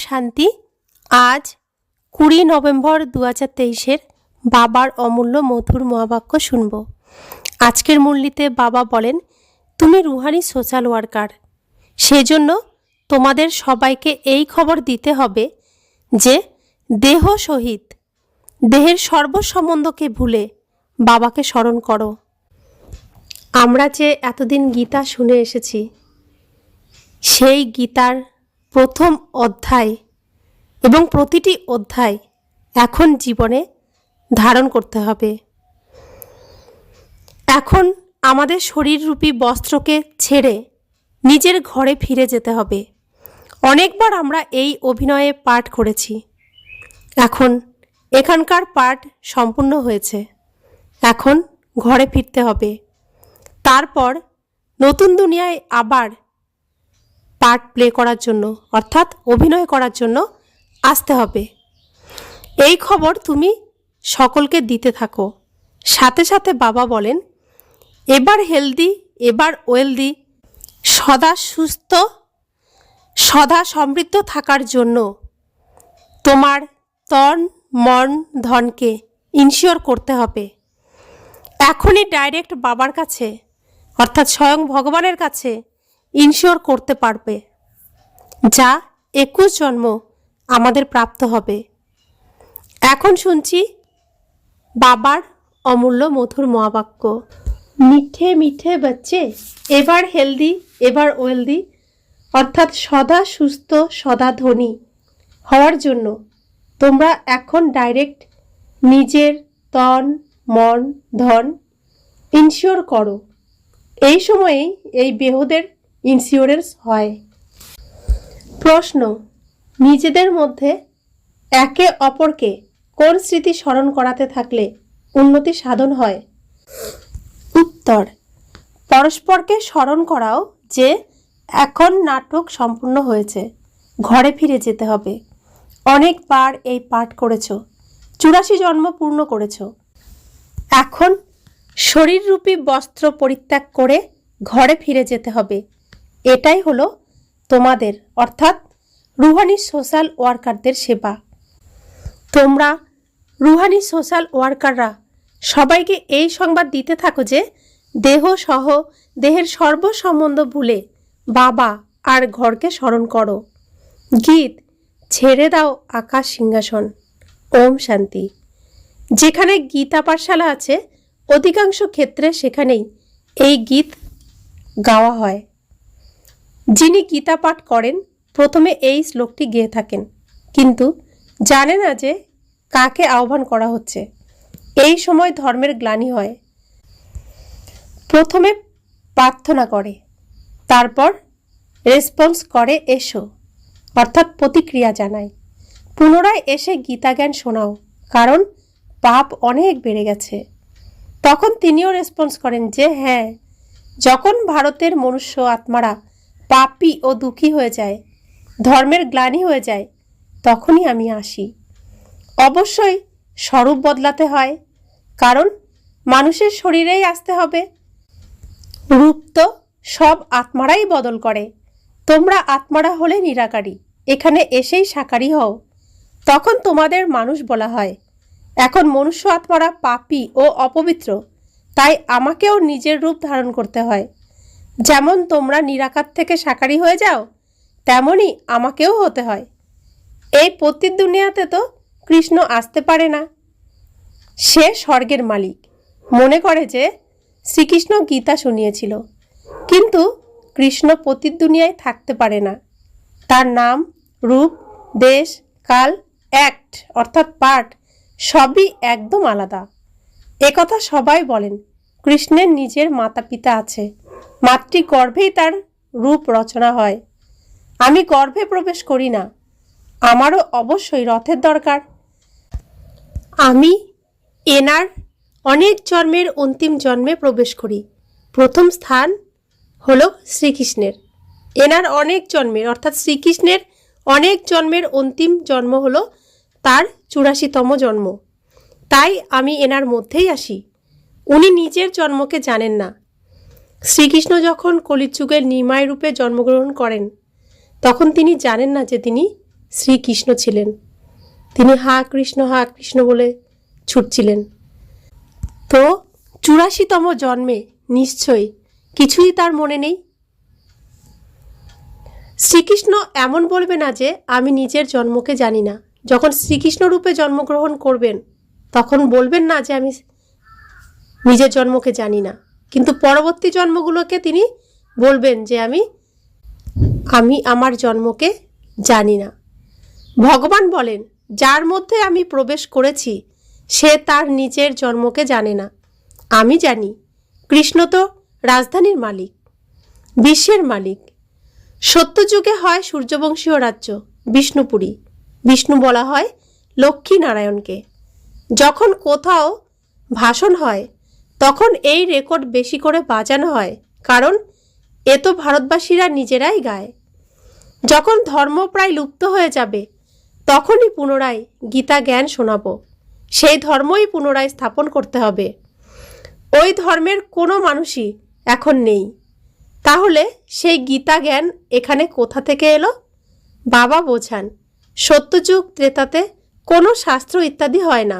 শান্তি। আজ 20 নভেম্বর 2023 বাবার অমূল্য মধুর মহাবাক্য শুনব। আজকের মুরলিতে বাবা বলেন, তুমি রুহানি সোশ্যাল ওয়ার্কার, সেজন্য তোমাদের সবাইকে এই খবর দিতে হবে যে দেহ সহিত দেহের সর্বসম্বন্ধকে ভুলে বাবাকে স্মরণ করো। আমরা যে এতদিন গীতা শুনে এসেছি, সেই গীতার প্রথম অধ্যায় এবং প্রতিটি অধ্যায় এখন জীবনে ধারণ করতে হবে। এখন আমাদের শরীররূপী বস্ত্রকে ছেড়ে নিজের ঘরে ফিরে যেতে হবে। অনেকবার আমরা এই অভিনয়ে পাঠ করেছি, এখন এখানকার পাঠ সম্পূর্ণ হয়েছে। এখন ঘরে ফিরতে হবে, তারপর নতুন দুনিয়ায় আবার পার্ট প্লে করার জন্য অর্থাৎ অভিনয় করার জন্য আসতে হবে। এই খবর তুমি সকলকে দিতে থাকো। সাথে সাথে বাবা বলেন, এবার হেলদি, এবার ওয়েলদি, সদা সুস্থ, সদা সমৃদ্ধ থাকার জন্য তোমার তন মন ধনকে ইনশিওর করতে হবে। এখনই ডাইরেক্ট বাবার কাছে অর্থাৎ স্বয়ং ভগবানের কাছে ইনশিওর করতে পারবে, যা 21 জন্ম আমাদের প্রাপ্ত হবে। এখন শুনছি বাবার অমূল্য মধুর মহাবাক্য, মিঠে মিঠে বাচ্চে, এবার হেলদি, এবার ওয়েলদি, অর্থাৎ সদা সুস্থ, সদা ধনী হওয়ার জন্য তোমরা এখন ডাইরেক্ট নিজের তন মন ধন ইনশিওর করো। এই সময়েই এই বেহুদের ইন্স্যুরেন্স হয়। প্রশ্ন, নিজেদের মধ্যে একে অপরকে কোন স্মৃতি স্মরণ করাতে থাকলে উন্নতি সাধন হয়? উত্তর, পরস্পরকে স্মরণ করাও যে এখন নাটক সম্পূর্ণ হয়েছে, ঘরে ফিরে যেতে হবে। অনেকবার এই পাঠ করেছ, 84 জন্ম পূর্ণ করেছ। এখন শরীররূপী বস্ত্র পরিত্যাগ করে ঘরে ফিরে যেতে হবে। এটাই হলো তোমাদের অর্থাৎ রুহানি সোশ্যাল ওয়ার্কারদের সেবা। তোমরা রুহানি সোশ্যাল ওয়ার্কাররা সবাইকে এই সংবাদ দিতে থাকো যে দেহ সহ দেহের সর্বসম্বন্ধ ভুলে বাবা আর ঘরকে স্মরণ করো। গীত, ছেড়ে দাও আকাশ সিংহাসন। ওম শান্তি। যেখানে গীতা পাঠশালা আছে, অধিকাংশ ক্ষেত্রে সেখানেই এই গীত গাওয়া হয়। যিনি গীতা পাঠ করেন প্রথমে এই শ্লোকটি গেয়ে থাকেন, কিন্তু জানে না যে কাকে আহ্বান করা হচ্ছে। এই সময় ধর্মের গ্লানি হয়। প্রথমে প্রার্থনা করে, তারপর রেসপন্স করে এসো, অর্থাৎ প্রতিক্রিয়া জানায়। পুনরায় এসে গীতা জ্ঞান শোনাও, কারণ পাপ অনেক বেড়ে গেছে। তখন তিনিও রেসপন্স করেন যে হ্যাঁ, যখন ভারতের মনুষ্য আত্মারা পাপী ও দুঃখী হয়ে যায়, ধর্মের গ্লানি হয়ে যায়, তখনই আমি আসি। অবশ্যই স্বরূপ বদলাতে হয়, কারণ মানুষের শরীরেই আসতে হবে। রূপ তো সব আত্মারাই বদল করে। তোমরা আত্মারা হলে নিরাকারী, এখানে এসেই সাকারী হও, তখন তোমাদের মানুষ বলা হয়। এখন মনুষ্য আত্মারা পাপী ও অপবিত্র, তাই আমাকেও নিজের রূপ ধারণ করতে হয়। যেমন তোমরা নিরাকার থেকে সাকারী হয়ে যাও, তেমনই আমাকেও হতে হয়। এই পতিত দুনিয়াতে তো কৃষ্ণ আসতে পারে না, সে স্বর্গের মালিক। মনে করে যে শ্রীকৃষ্ণ গীতা শুনিয়েছিল, কিন্তু কৃষ্ণ পতিত দুনিয়ায় থাকতে পারে না। তার নাম, রূপ, দেশ, কাল, অ্যাক্ট অর্থাৎ পাঠ সবই একদম আলাদা। একথা সবাই বলেন। কৃষ্ণের নিজের মাতা পিতা আছে, মাতৃগর্ভেই তার রূপ রচনা হয়। আমি গর্ভে প্রবেশ করি না, আমারও অবশ্যই রথের দরকার। আমি এনার অনেক জন্মের অন্তিম জন্মে প্রবেশ করি। প্রথম স্থান হলো শ্রীকৃষ্ণের। এনার অনেক জন্মের অর্থাৎ শ্রীকৃষ্ণের অনেক জন্মের অন্তিম জন্ম হলো তার 84তম জন্ম। তাই আমি এনার মধ্যেই আসি। উনি নিজের জন্মকে জানেন না। শ্রীকৃষ্ণ যখন কলিযুগের নিমাই রূপে জন্মগ্রহণ করেন, তখন তিনি জানেন না যে তিনি শ্রীকৃষ্ণ ছিলেন। তিনি হা কৃষ্ণ বলে ছুটছিলেন। তো 84তম জন্মে নিশ্চয়ই কিছুই তার মনে নেই। শ্রীকৃষ্ণ এমন বলবে না যে আমি নিজের জন্মকে জানি না। যখন শ্রীকৃষ্ণ রূপে জন্মগ্রহণ করবেন তখন বলবেন না যে আমি নিজের জন্মকে জানি না, কিন্তু পরবর্তী জন্মগুলোকে তিনি বলবেন যে আমি আমার জন্মকে জানি না। ভগবান বলেন, যার মধ্যে আমি প্রবেশ করেছি সে তার নিজের জন্মকে জানে না। আমি জানি। কৃষ্ণ তো রাজধানীর মালিক, বিশ্বের মালিক। সত্যযুগে হয় সূর্যবংশীয় রাজ্য বিষ্ণুপুরী। বিষ্ণু বলা হয় লক্ষ্মী নারায়ণকে। যখন কোথাও ভাষণ হয় তখন এই রেকর্ড বেশি করে বাজানো হয়, কারণ এ তো ভারতবাসীরা নিজেরাই গায়। যখন ধর্ম প্রায় লুপ্ত হয়ে যাবে তখনই পুনরায় গীতা জ্ঞান শোনাবো। সেই ধর্মই পুনরায় স্থাপন করতে হবে। ওই ধর্মের কোনো মানুষই এখন নেই। তাহলে সেই গীতা জ্ঞান এখানে কোথা থেকে এলো? বাবা বোঝান, সত্যযুগ ত্রেতাতে কোনো শাস্ত্র ইত্যাদি হয় না।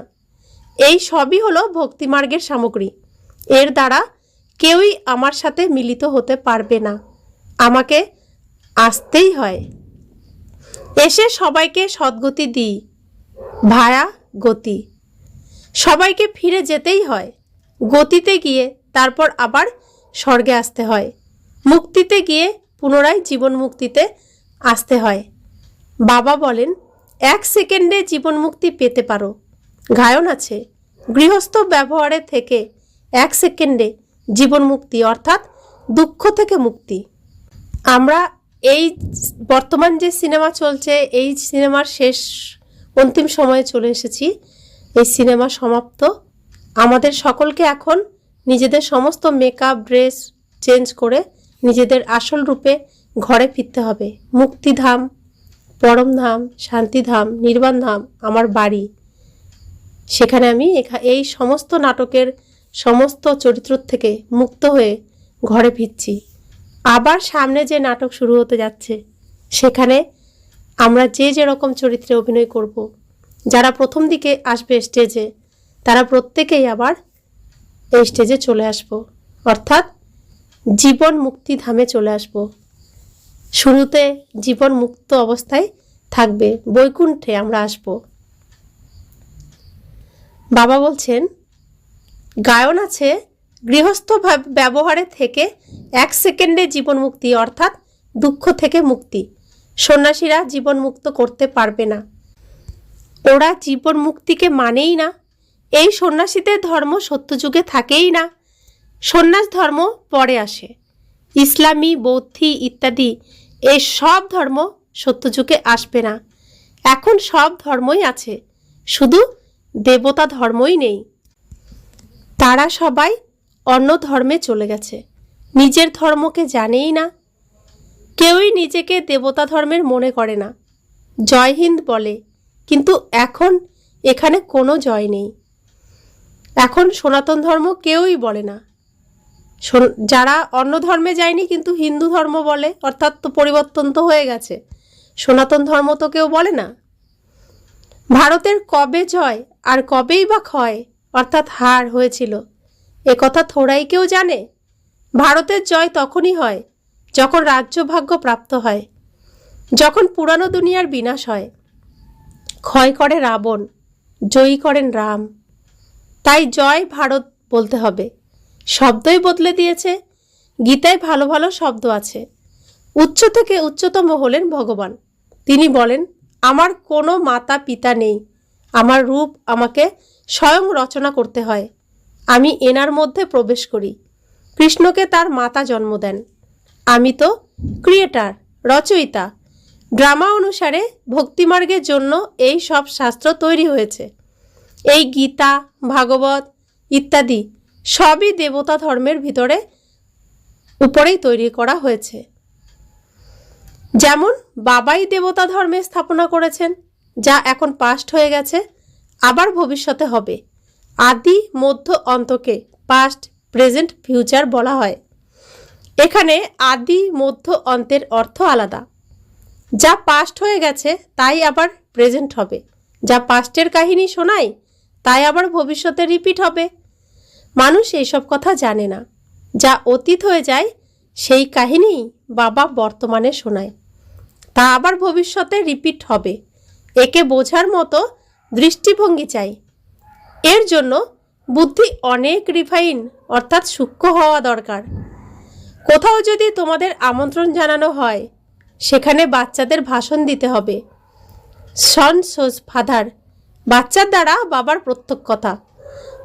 এই সবই হলো ভক্তিমার্গের সামগ্রী। এর দ্বারা কেউই আমার সাথে মিলিত হতে পারবে না। আমাকে আসতেই হয়। এসে সবাইকে সদ্গতি দিই, ভায়া গতি। সবাইকে ফিরে যেতেই হয়। গতিতে গিয়ে তারপর আবার স্বর্গে আসতে হয়। মুক্তিতে গিয়ে পুনরায় জীবন মুক্তিতে আসতে হয়। বাবা বলেন, 1 সেকেন্ডে জীবন মুক্তি পেতে পারো। গায়ন আছে, গৃহস্থ ব্যবহারে থেকে 1 সেকেন্ডে জীবন মুক্তি অর্থাৎ দুঃখ থেকে মুক্তি। আমরা এই বর্তমান যে সিনেমা চলছে, এই সিনেমার শেষ অন্তিম সময়ে চলে এসেছি। এই সিনেমা সমাপ্ত। আমাদের সকলকে এখন নিজেদের সমস্ত মেকআপ ড্রেস চেঞ্জ করে নিজেদের আসল রূপে ঘরে ফিরতে হবে। মুক্তিধাম, পরমধাম, শান্তিধাম, নির্বাণধাম আমার বাড়ি। সেখানে আমি এই সমস্ত নাটকের সমস্ত চরিত্র থেকে মুক্ত হয়ে ঘরে ফিরছি। আবার সামনে যে নাটক শুরু হতে যাচ্ছে সেখানে আমরা যে যেরকম চরিত্রে অভিনয় করব, যারা প্রথম দিকে আসবে স্টেজে তারা প্রত্যেকেই আবার এই স্টেজে চলে আসব, অর্থাৎ জীবন মুক্তি ধামে চলে আসব। শুরুতে জীবন মুক্ত অবস্থায় থাকবে, বৈকুণ্ঠে আমরা আসব। বাবা বলছেন, গায়ন আছে, গৃহস্থ ব্যবহারে থেকে 1 সেকেন্ডে জীবন মুক্তি অর্থাৎ দুঃখ থেকে মুক্তি। সন্ন্যাসীরা জীবন মুক্ত করতে পারবে না। ওরা জীবন মুক্তিকে মানেই না। এই সন্ন্যাসীদের ধর্ম সত্যযুগে থাকেই না। সন্ন্যাস ধর্ম পরে আসে। ইসলামী, বৌদ্ধি ইত্যাদি এই সব ধর্ম সত্যযুগে আসবে না। এখন সব ধর্মই আছে, শুধু দেবতা ধর্মই নেই। তারা সবাই অন্য ধর্মে চলে গেছে, নিজের ধর্মকে জানেই না। কেউই নিজেকে দেবতা ধর্মের মনে করে না। জয় হিন্দ বলে, কিন্তু এখন এখানে কোনো জয় নেই। এখন সনাতন ধর্ম কেউই বলে না। যারা অন্য ধর্মে যায়নি কিন্তু হিন্দু ধর্ম বলে, অর্থাৎ তো পরিবর্তন তো হয়ে গেছে। সনাতন ধর্ম তো কেউ বলে না। ভারতের কবে জয় আর কবেই বা ক্ষয় অর্থাৎ হার হয়েছিল এ কথা থোড়াই কেউ জানে। ভারতের জয় তখনই হয় যখন রাজ্যভাগ্য প্রাপ্ত হয়, যখন পুরানো দুনিয়ার বিনাশ হয়। ক্ষয় করে রাবণ, জয়ী করেন রাম। তাই জয় ভারত বলতে হবে। শব্দই বদলে দিয়েছে। গীতায় ভালো ভালো শব্দ আছে। উচ্চ থেকে উচ্চতম হলেন ভগবান। তিনি বলেন, আমার কোনো মাতা পিতা নেই। আমার রূপ আমাকে স্বয়ং রচনা করতে হয়। আমি এনার মধ্যে প্রবেশ করি। কৃষ্ণকে তার মাতা জন্ম দেন। আমি তো ক্রিয়েটার, রচয়িতা। ড্রামা অনুসারে ভক্তিমার্গের জন্য এই সব শাস্ত্র তৈরি হয়েছে। এই গীতা, ভাগবত ইত্যাদি সবই দেবতা ধর্মের ভিতরে উপরেই তৈরি করা হয়েছে। যেমন বাবাই দেবতা ধর্মে স্থাপনা করেছেন, যা এখন পাস্ট হয়ে গেছে, আবার ভবিষ্যতে হবে। আদি, মধ্য, অন্তকে পাস্ট, প্রেজেন্ট, ফিউচার বলা হয়। এখানে আদি, মধ্য, অন্তের অর্থ আলাদা। যা পাস্ট হয়ে গেছে তাই আবার প্রেজেন্ট হবে, যা পাস্টের কাহিনী শোনায় তাই আবার ভবিষ্যতে রিপিট হবে। মানুষ এইসব কথা জানে না। যা অতীত হয়ে যায় সেই কাহিনী বাবা বর্তমানে শোনায়, তা আবার ভবিষ্যতে রিপিট হবে। একে বোঝার মতো দৃষ্টিভঙ্গি চাই। এর জন্য বুদ্ধি অনেক রিফাইন অর্থাৎ সূক্ষ্ম হওয়া দরকার। কোথাও যদি তোমাদের আমন্ত্রণ জানানো হয়, সেখানে বাচ্চাদের ভাষণ দিতে হবে। সন সোজ ফাদার, বাচ্চার দ্বারা বাবার প্রত্যক্ষতা।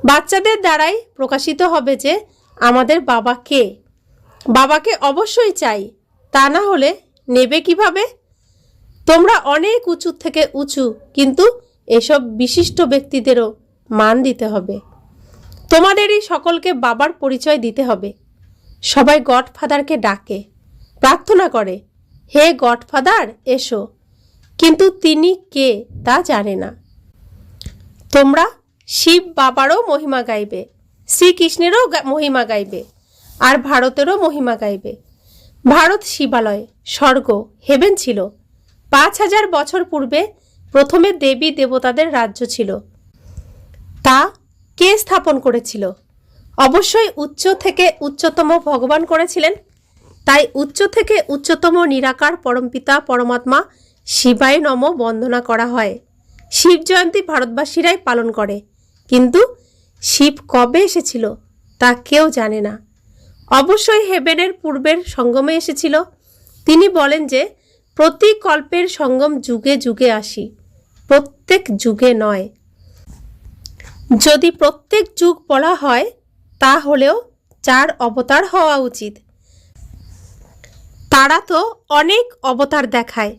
বাচ্চাদের দ্বারাই প্রকাশিত হবে যে আমাদের বাবা কে। বাবাকে অবশ্যই চাই, তা না হলে নেবে কিভাবে? তোমরা অনেক উঁচু থেকে উঁচু, কিন্তু এসব বিশিষ্ট ব্যক্তিদেরও মান দিতে হবে। তোমাদেরই সকলকে বাবার পরিচয় দিতে হবে। সবাই গডফাদারকে ডাকে, প্রার্থনা করে, হে গডফাদার এসো, কিন্তু তিনি কে তা জানে না। তোমরা শিব বাবারও মহিমা গাইবে, শ্রীকৃষ্ণেরও মহিমা গাইবে, আর ভারতেরও মহিমা গাইবে। ভারত শিবালয়, স্বর্গ, হেভেন ছিল। 5000 বছর পূর্বে প্রথমে দেবী দেবতাদের রাজ্য ছিল। তা কে স্থাপন করেছিল? অবশ্যই উচ্চ থেকে উচ্চতম ভগবান করেছিলেন। তাই উচ্চ থেকে উচ্চতম নিরাকার পরমপিতা পরমাত্মা শিবায় নম বন্দনা করা হয়। শিব জয়ন্তী ভারতবাসীরাই পালন করে, কিন্তু শিব কবে এসেছিল তা কেউ জানে না। অবশ্যই হেভেনের পূর্বের সঙ্গমে এসেছিল। তিনি বলেন যে প্রতি কল্পের সঙ্গম যুগে যুগে আসি, প্রত্যেক যুগে নয়। যদি প্রত্যেক যুগ বলা হয় তা হলেও 4 অবতার হওয়া উচিত। তারা তো অনেক অবতার দেখায়।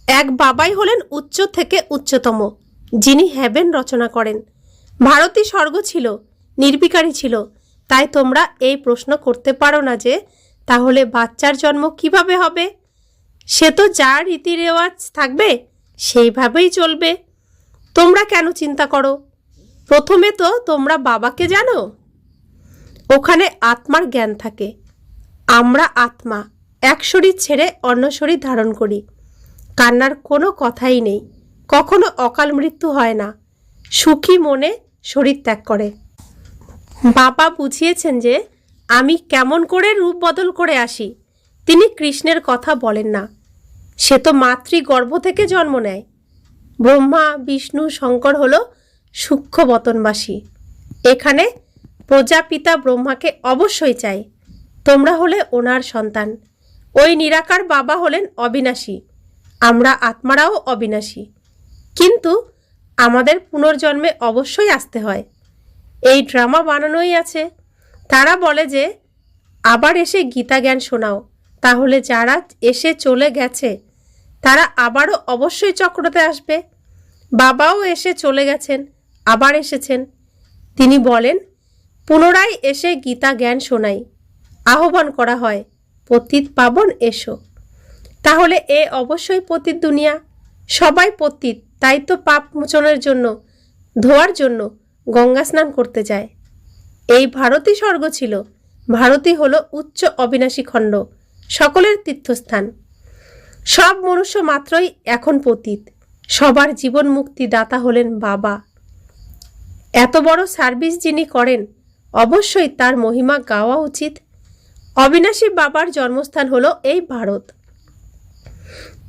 এক বাবাই হলেন উচ্চ থেকে উচ্চতম, যিনি হেভেন রচনা করেন। ভারতই স্বর্গ ছিল, নির্বিকারী ছিল। তাই তোমরা এই প্রশ্ন করতে পারো না যে তাহলে বাচ্চার জন্ম কিভাবে হবে? সে তো যা রীতি রেওয়াজ থাকবে সেইভাবেই চলবে। তোমরা কেন চিন্তা করো? প্রথমে তো তোমরা বাবাকে জানো। ওখানে আত্মার জ্ঞান থাকে। আমরা আত্মা, এক শরীর ছেড়ে অন্য শরীর ধারণ করি। কান্নার কোনো কথাই নেই, কখনো অকাল মৃত্যু হয় না। সুখী মনে শরীর ত্যাগ করে। বাবা বুঝিয়েছেন যে আমি কেমন করে রূপ বদল করে আসি। তিনি কৃষ্ণের কথা বলেন না, সে তো মাতৃগর্ভ থেকে জন্ম নেয়। ব্রহ্মা বিষ্ণু শঙ্কর হলো সূক্ষ্ম বতনবাসী। এখানে প্রজাপিতা ব্রহ্মাকে অবশ্যই চাই। তোমরা হলে ওনার সন্তান। ওই নিরাকার বাবা হলেন অবিনাশী। আমরা আত্মারাও অবিনাশী, কিন্তু আমাদের পুনর্জন্মে অবশ্যই আসতে হয়। এই ড্রামা বানানোই আছে। তারা বলে যে আবার এসে গীতা জ্ঞান শোনাও, তাহলে যারা এসে চলে গেছে তারা আবারও অবশ্যই চক্রতে আসবে। বাবাও এসে চলে গেছেন, আবার এসেছেন। তিনি বলেন পুনরায় এসে গীতা জ্ঞান শোনাই। আহ্বান করা হয়, পতিত পাবন এসো। তাহলে এ অবশ্যই পতিত দুনিয়া, সবাই পতিত। তাই তো পাপ মোচনের জন্য, ধোয়ার জন্য গঙ্গা স্নান করতে যায়। এই ভারতই স্বর্গ ছিল। ভারতই হলো উচ্চ অবিনাশী খণ্ড, সকলের তীর্থস্থান। সব মনুষ্য মাত্রই এখন পতিত। সবার জীবন মুক্তি দাতা হলেন বাবা। এত বড় সার্ভিস যিনি করেন, অবশ্যই তার মহিমা গাওয়া উচিত। অবিনাশী বাবার জন্মস্থান হলো এই ভারত।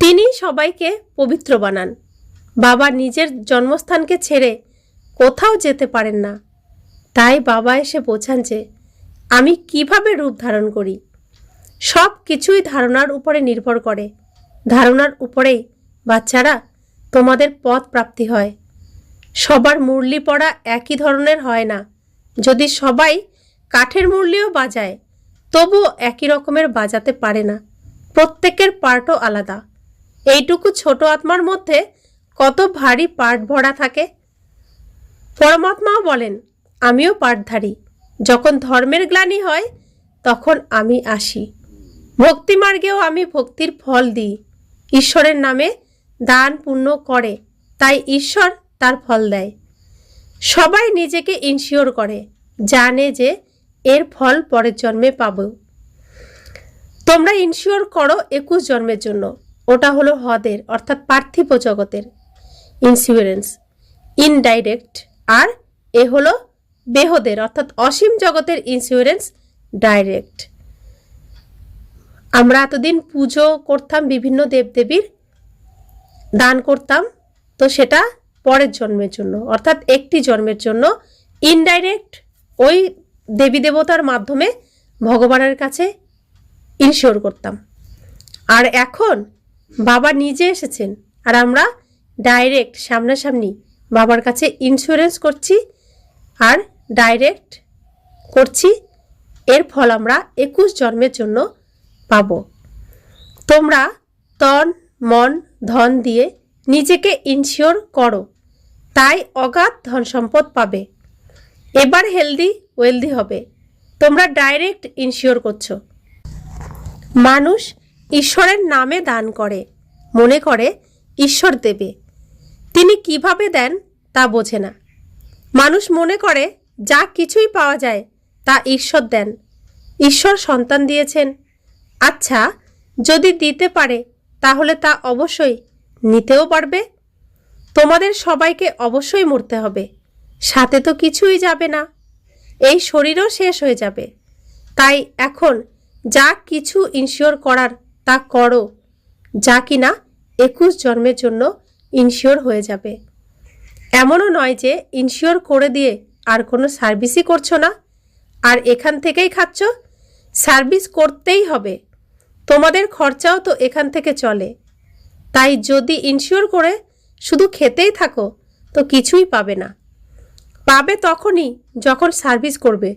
তিনি সবাইকে পবিত্র বানান। বাবা নিজের জন্মস্থানকে ছেড়ে কোথাও যেতে পারেন না। তাই বাবা এসে বোঝান যে আমি কিভাবে রূপ ধারণ করি। সব কিছুই ধারণার উপরে নির্ভর করে। ধারণার উপরেই বাচ্চারা তোমাদের পথ প্রাপ্তি হয়। সবার মুরলি পড়া একই ধরনের হয় না। যদি সবাই কাঠের মুরলিও বাজায়, তবুও একই রকমের বাজাতে পারে না। প্রত্যেকের পার্টও আলাদা। এইটুকু ছোট আত্মার মধ্যে কত ভারী পার্ট ভরা থাকে। পরমাত্মাও বলেন আমিও পার্টধারী। যখন ধর্মের গ্লানি হয় তখন আমি আসি। ভক্তি মার্গেও আমি ভক্তির ফল দিই। ঈশ্বরের নামে দান পুণ্য করে, তাই ঈশ্বর তার ফল দেয়। সবাই নিজেকে ইনশিওর করে, জানে যে এর ফল পরের জন্মে পাব। তোমরা ইনশিওর করো 21 জন্মের জন্য। ওটা হলো হদের অর্থাৎ পার্থিব জগতের ইন্স্যুরেন্স ইনডাইরেক্ট, আর এ হলো বেহদের অর্থাৎ অসীম জগতের ইন্স্যুরেন্স ডাইরেক্ট। আমরা এতদিন পুজো করতাম, বিভিন্ন দেবদেবীর দান করতাম, তো সেটা পরের জন্মের জন্য অর্থাৎ একটি জন্মের জন্য ইনডাইরেক্ট ওই দেবী দেবতার মাধ্যমে ভগবানের কাছে ইনশিওর করতাম। আর এখন বাবা নিজে এসেছেন আর আমরা ডাইরেক্ট সামনাসামনি বাবার কাছে ইন্স্যুরেন্স করছি আর ডাইরেক্ট করছি, এর ফল আমরা 21 জন্মের জন্য পাব। তোমরা তন মন ধন দিয়ে নিজেকে ইনশিওর করো, তাই অগাধ ধন সম্পদ পাবে। এবার হেলদি ওয়েলদি হবে। তোমরা ডাইরেক্ট ইনশিওর করছো। মানুষ ঈশ্বরের নামে দান করে, মনে করে ঈশ্বর দেবে। তিনি কিভাবে দেন তা বোঝে না। মানুষ মনে করে যা কিছুই পাওয়া যায় তা ঈশ্বর দেন, ঈশ্বর সন্তান দিয়েছেন। আচ্ছা, যদি দিতে পারে তাহলে তা অবশ্যই নিতেও পারবে। তোমাদের সবাইকে অবশ্যই মরতে হবে, সাথে তো কিছুই যাবে না, এই শরীরও শেষ হয়ে যাবে। তাই এখন যা কিছু ইনশিওর করার তা করো, যা কিনা 21 জন্মের জন্য ইনশিওর হয়ে যাবে। এমনও নয় যে ইনশিওর করে দিয়ে আর কোনো সার্ভিসই করছো না আর এখান থেকেই খাচ্ছ। সার্ভিস করতেই হবে, তোমাদের খরচাও তো এখান থেকে চলে। তাই যদি ইনশিওর করে শুধু খেতেই থাকো তো কিছুই পাবে না। পাবে তখনই যখন সার্ভিস করবে,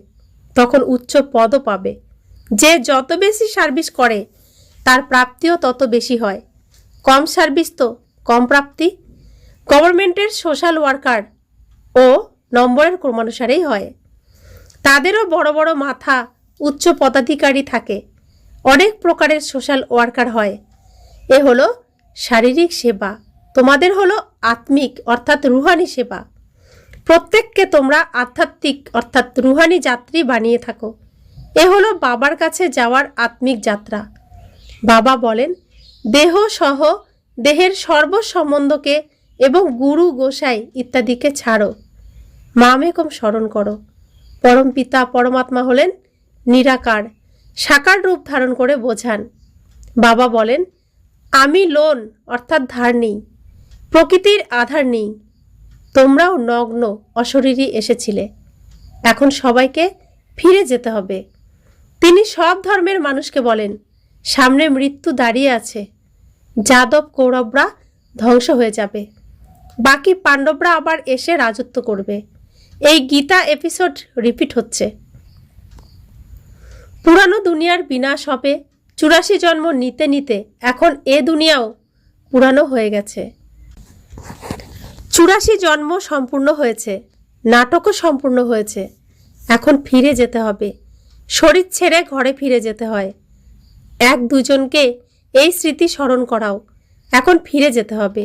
তখন উচ্চ পদও পাবে। যে যত বেশি সার্ভিস করে তার প্রাপ্তিও তত বেশি হয়। কম সার্ভিস তো কম প্রাপ্তি। গভর্নমেন্টের সোশ্যাল ওয়ার্কার ও নম্বরের ক্রমানুসারেই হয়। তাদেরও বড় বড় মাথা উচ্চ পদাধিকারী থাকে। অনেক প্রকারের সোশ্যাল ওয়ার্কার হয়। এ হলো শারীরিক সেবা, তোমাদের হলো আত্মিক অর্থাৎ রুহানি সেবা। প্রত্যেককে তোমরা আধ্যাত্মিক অর্থাৎ রুহানি যাত্রী বানিয়ে থাকো। এ হলো বাবার কাছে যাওয়ার আত্মিক যাত্রা। বাবা বলেন, দেহ সহ দেহের সর্বসম্বন্ধকে এবং গুরু গোসাই ইত্যাদিকে ছাড়ো, মামেকম স্মরণ করো। পরম পিতা পরমাত্মা হলেন নিরাকার, সাকার রূপ ধারণ করে বোঝান। বাবা বলেন, আমি লোন অর্থাৎ ধার নেই, প্রকৃতির আধার নেই। তোমরাও নগ্ন অশরীরী এসেছিলে, এখন সবাইকে ফিরে যেতে হবে। তিনি সব ধর্মের মানুষকে বলেন, সামনে মৃত্যু দাঁড়িয়ে আছে। যাদব কৌরবরা ধ্বংস হয়ে যাবে, বাকি পাণ্ডবরা আবার এসে রাজত্ব করবে। এই গীতা এপিসোড রিপিট হচ্ছে। পুরানো দুনিয়ার বিনাশ হবে। 84 জন্ম নিতে নিতে এখন এ দুনিয়াও পুরানো হয়ে গেছে। 84 জন্ম সম্পূর্ণ হয়েছে, নাটকও সম্পূর্ণ হয়েছে। এখন ফিরে যেতে হবে, শরীর ছেড়ে ঘরে ফিরে যেতে হয়। এক দুজনকে এই স্মৃতি স্মরণ করাও, এখন ফিরে যেতে হবে।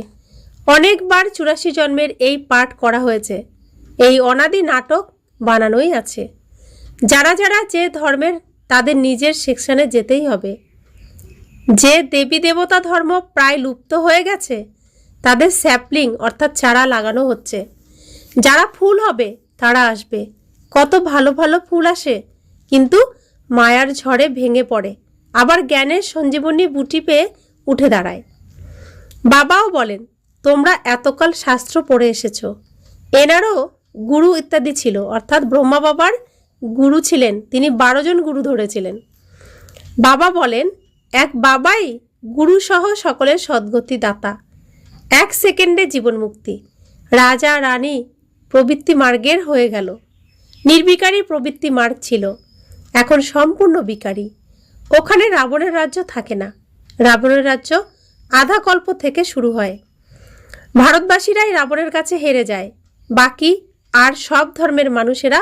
অনেকবার 84 জন্মের এই পাঠ করা হয়েছে। এই অনাদি নাটক বানানোই আছে। যারা যারা যে ধর্মের তাদের নিজের সেকশনে যেতেই হবে। যে দেবী দেবতা ধর্ম প্রায় লুপ্ত হয়ে গেছে তাদের স্যাপলিং অর্থাৎ চারা লাগানো হচ্ছে। যারা ফুল হবে তারা আসবে। কত ভালো ভালো ফুল আসে, কিন্তু মায়ার ঝড়ে ভেঙে পড়ে, আবার জ্ঞানের সঞ্জীবনী বুটি পেয়ে উঠে দাঁড়ায়। বাবাও বলেন, তোমরা এতকাল শাস্ত্র পড়ে এসেছো। এনারও গুরু ইত্যাদি ছিল, অর্থাৎ ব্রহ্মা বাবার গুরু ছিলেন, তিনি 12 জন গুরু ধরেছিলেন। বাবা বলেন, এক বাবাই গুরু সহ সকলের সদ্গতি দাতা। 1 সেকেন্ডে জীবন মুক্তি। রাজা রানী প্রবৃত্তি মার্গের হয়ে গেল। নির্বিকারী প্রবৃত্তি মার্গ ছিল, এখন সম্পূর্ণ বিকারী। ওখানে রাবণের রাজ্য থাকে না। রাবণের রাজ্য আধা কল্প থেকে শুরু হয়। ভারতবাসীরাই রাবণের কাছে হেরে যায়। বাকি আর সব ধর্মের মানুষেরা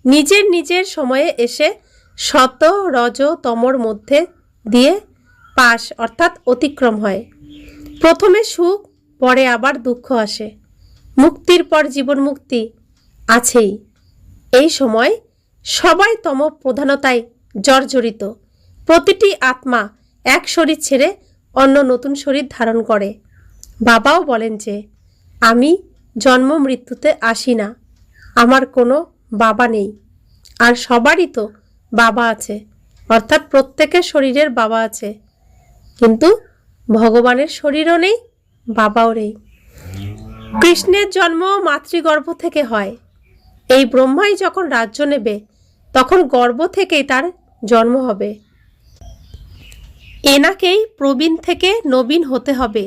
নিজের নিজের সময়ে এসে শত রজ তমর মধ্যে দিয়ে পাশ অর্থাৎ অতিক্রম হয়। প্রথমে সুখ, পরে আবার দুঃখ আসে। মুক্তির পর জীবন মুক্তি আছেই। এই সময় সবাই তম প্রধানতায় জর্জরিত। প্রতিটি আত্মা এক শরীর ছেড়ে অন্য নতুন শরীর ধারণ করে। বাবাও বলেন যে আমি জন্ম মৃত্যুতে আসি না, আমার কোনো বাবা নেই। আর সবারই তো বাবা আছে, অর্থাৎ প্রত্যেকের শরীরের বাবা আছে, কিন্তু ভগবানের শরীরও নেই, বাবাও নেই। কৃষ্ণের জন্ম মাতৃগর্ভ থেকে হয়। এই ব্রহ্মাই যখন রাজ্য নেবে তখন গর্ভ থেকেই তার জন্ম হবে। এনাকেই প্রবীণ থেকে নবীন হতে হবে।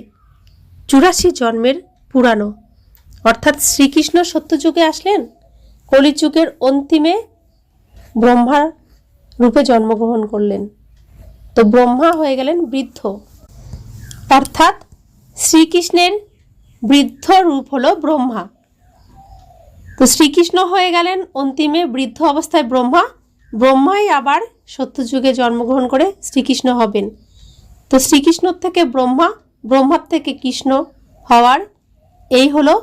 84 জন্মের পুরানো, অর্থাৎ শ্রীকৃষ্ণ সত্যযুগে আসলেন, কলিযুগের অন্তিমে ব্রহ্মার রূপে জন্মগ্রহণ করলেন। তো ব্রহ্মা হয়ে গেলেন বৃদ্ধ, অর্থাৎ শ্রীকৃষ্ণের বৃদ্ধ রূপ হলো ব্রহ্মা। তো শ্রীকৃষ্ণ হয়ে গেলেন অন্তিমে বৃদ্ধ অবস্থায় ব্রহ্মা। ব্রহ্মাই আবার সত্যযুগে জন্মগ্রহণ করে শ্রীকৃষ্ণ হবেন। তো শ্রীকৃষ্ণ থেকে ব্রহ্মা, ব্রহ্মার থেকে কৃষ্ণ হওয়ার এই হলো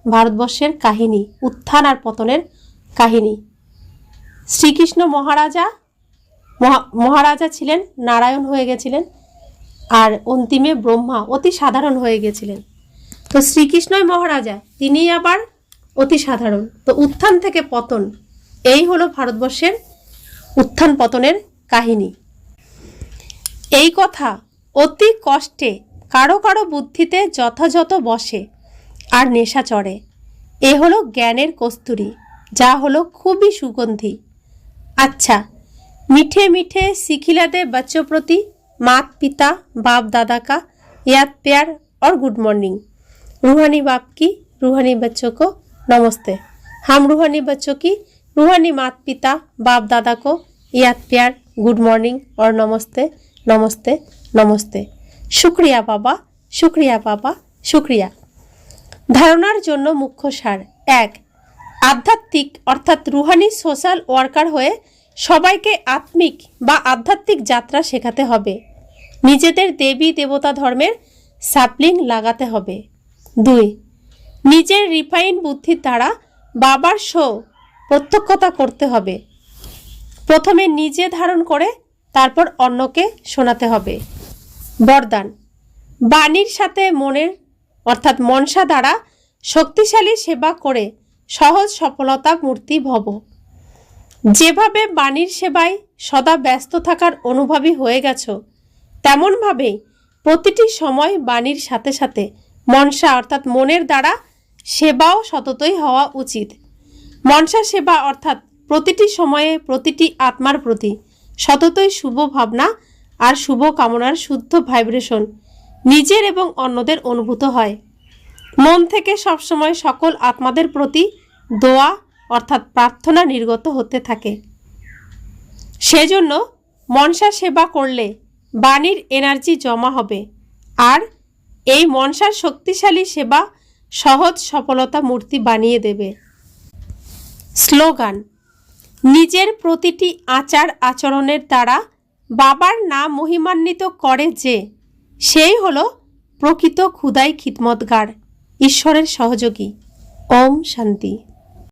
ভারতবর্ষের কাহিনী, উত্থান আর পতনের কাহিনী। শ্রীকৃষ্ণ মহারাজা ছিলেন, নারায়ণ হয়ে গেছিলেন, আর অন্তিমে ব্রহ্মা অতি সাধারণ হয়ে গেছিলেন। তো শ্রীকৃষ্ণই মহারাজা, তিনিই আবার অতি সাধারণ। তো উত্থান থেকে পতন, এই হলো ভারতবর্ষের উত্থান পতনের কাহিনী। এই কথা অতি কষ্টে কারো কারো বুদ্ধিতে যথাযথ বসে আর নেশা চড়ে। এ হলো জ্ঞানের কস্তুরী, যা হলো খুবই সুগন্ধি। अच्छा, मीठे मीठे सिखिलाते बच्चों प्रति मात पिता बाप दादा का याद प्यार और गुड मॉर्निंग। रूहानी बाप की रूहानी बच्चों को नमस्ते। हम रूहानी बच्चों की रूहानी मात पिता बाप दादा को याद प्यार, गुड मॉर्निंग और नमस्ते नमस्ते नमस्ते। शुक्रिया बाबा, शुक्रिया बाबा, शुक्रिया। धारणार जन्य मुख्य सार। 1, आध्यात्मिक अर्थात रूहानी सोशल ওয়ার্কার হয়ে সবাইকে আত্মিক বা আধ্যাত্মিক যাত্রা শেখাতে হবে। নিজেদের দেবী দেবতা ধর্মের সাপলিং লাগাতে হবে। 2, নিজের রিফাইন বুদ্ধির দ্বারা বাবার শো প্রত্যক্ষতা করতে হবে। প্রথমে নিজে ধারণ করে তারপর অন্যকে শোনাতে হবে। বরদান, বাণীর সাথে মনের অর্থাৎ মনসা দ্বারা শক্তিশালী সেবা করে সহজ সফলতা মূর্তি ভব। যেভাবে বাণীর সেবায় সদা ব্যস্ত থাকার অনুভবী হয়ে গেছো, তেমনভাবেই প্রতিটি সময় বাণীর সাথে সাথে মনসা অর্থাৎ মনের দ্বারা সেবাও সততই হওয়া উচিত। মনসা সেবা অর্থাৎ প্রতিটি সময়ে প্রতিটি আত্মার প্রতি সততই শুভ ভাবনা আর শুভ কামনার শুদ্ধ ভাইব্রেশন নিজের এবং অন্যদের অনুভূত হয়। মন থেকে সবসময় সকল আত্মাদের প্রতি দোয়া অর্থাৎ প্রার্থনা নির্গত হতে থাকে। সেজন্য মনসা সেবা করলে বাণীর এনার্জি জমা হবে, আর এই মনসার শক্তিশালী সেবা সহজ সফলতা মূর্তি বানিয়ে দেবে। স্লোগান, নিজের প্রতিটি আচার আচরণের দ্বারা বাবার নাম মহিমান্বিত করে যে, সেই হলো প্রকৃত খুদাই খিদমতগার, ঈশ্বরের সহযোগী। ওম শান্তি।